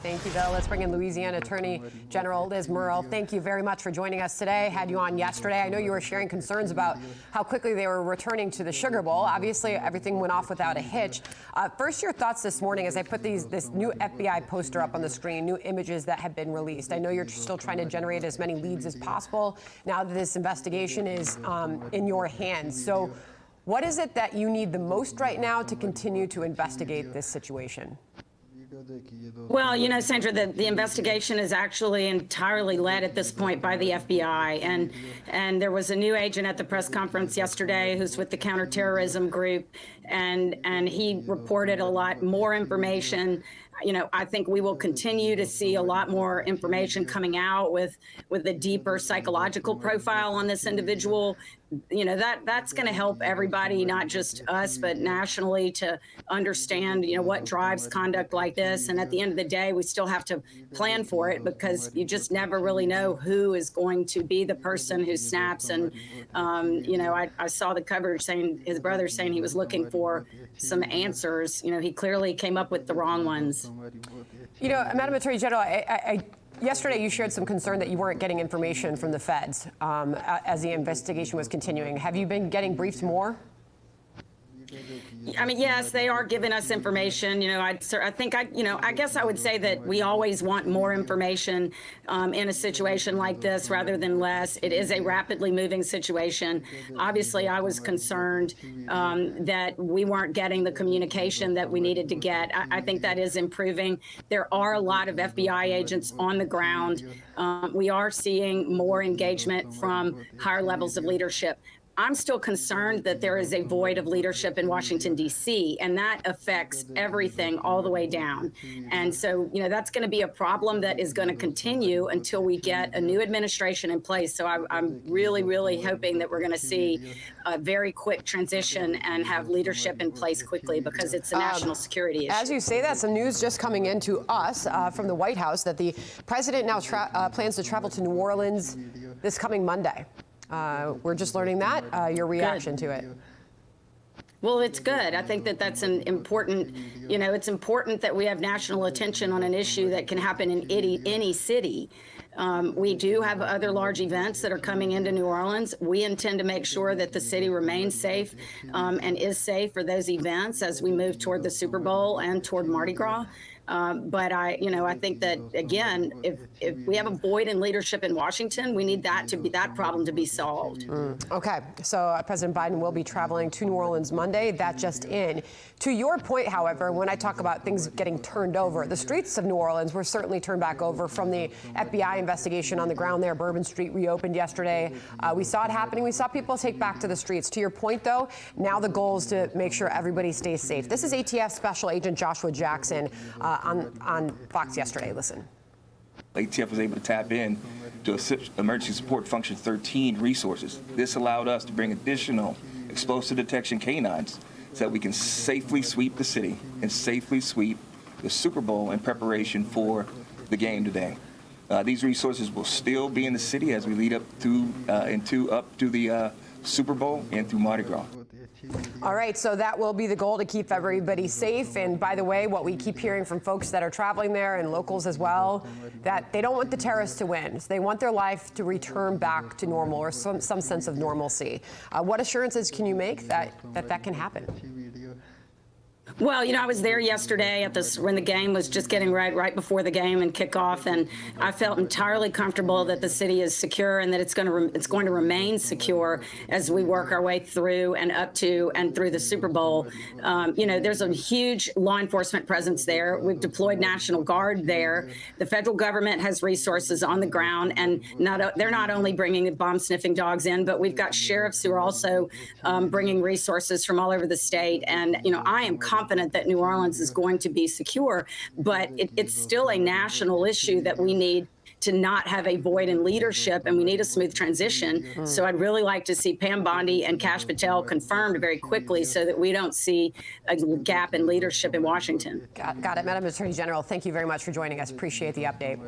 Thank you, Bill. Let's bring in Louisiana Attorney General Liz Murrill. Thank you very much for joining us today. Had you on yesterday. I know you were sharing concerns about how quickly they were returning to the Sugar Bowl. Obviously, everything went off without a hitch. First, your thoughts this morning as I put this new FBI poster up on the screen, new images that have been released. I know you're still trying to generate as many leads as possible now that this investigation is in your hands. So what is it that you need the most right now to continue to investigate this situation? Well, you know, Sandra, the investigation is actually entirely led at this point by the FBI. And there was a new agent at the press conference yesterday who's with the counterterrorism group, and he reported a lot more information. You know, I think we will continue to see a lot more information coming out with a deeper psychological profile on this individual. You know, that's going to help everybody, not just us, but nationally, to understand, you know, what drives conduct like this. And at the end of the day, we still have to plan for it because you just never really know who is going to be the person who snaps. And, you know, I saw the coverage saying his brother saying he was looking for some answers. You know, he clearly came up with the wrong ones. You know, Madam Attorney General, yesterday you shared some concern that you weren't getting information from the feds as the investigation was continuing. Have you been getting briefed more? I mean, yes, they are giving us information. You know, I guess I would say that we always want more information in a situation like this rather than less. It is a rapidly moving situation. Obviously, I was concerned that we weren't getting the communication that we needed to get. I think that is improving. There are a lot of FBI agents on the ground. We are seeing more engagement from higher levels of leadership. I'm still concerned that there is a void of leadership in Washington, D.C., and that affects everything all the way down. And so, you know, that's going to be a problem that is going to continue until we get a new administration in place. So I'm really, really hoping that we're going to see a very quick transition and have leadership in place quickly because it's a national security issue. As you say that, some news just coming into us from the White House that the president now plans to travel to New Orleans this coming Monday. We're just learning that. Your reaction to it? Well, it's good. I think that that's an important, you know, it's important that we have national attention on an issue that can happen in any city. We do have other large events that are coming into New Orleans. We intend to make sure that the city remains safe and is safe for those events as we move toward the Super Bowl and toward Mardi Gras. But I think that, again, if we have a void in leadership in Washington, we need that problem to be solved. Okay, so President Biden will be traveling to New Orleans Monday. That just in. To your point, however, when I talk about things getting turned over, the streets of New Orleans were certainly turned back over from the FBI investigation on the ground there. Bourbon Street reopened yesterday. We saw it happening. We saw people take back to the streets. To your point, though, now the goal is to make sure everybody stays safe. This is ATF Special Agent Joshua Jackson on Fox yesterday. Listen. ATF was able to tap in to Emergency Support Function 13 resources. This allowed us to bring additional explosive detection canines so that we can safely sweep the city and safely sweep the Super Bowl in preparation for the game today. These resources will still be in the city as we lead up to the Super Bowl and through Mardi Gras. All right, so that will be the goal, to keep everybody safe. And by the way, what we keep hearing from folks that are traveling there and locals as well, that they don't want the terrorists to win. So they want their life to return back to normal, or some sense of normalcy. What assurances can you make that can happen? Well, you know, I was there yesterday when the game was just getting right before the game and kickoff, and I felt entirely comfortable that the city is secure and that it's going to remain secure as we work our way through and up to and through the Super Bowl. You know, there's a huge law enforcement presence there. We've deployed National Guard there. The federal government has resources on the ground, and they're not only bringing bomb-sniffing dogs in, but we've got sheriffs who are also bringing resources from all over the state. And, you know, I am confident that New Orleans is going to be secure, but it's still a national issue that we need to not have a void in leadership, and we need a smooth transition. So I'd really like to see Pam Bondi and Kash Patel confirmed very quickly so that we don't see a gap in leadership in Washington. Got it. Madam Attorney General, thank you very much for joining us. Appreciate the update.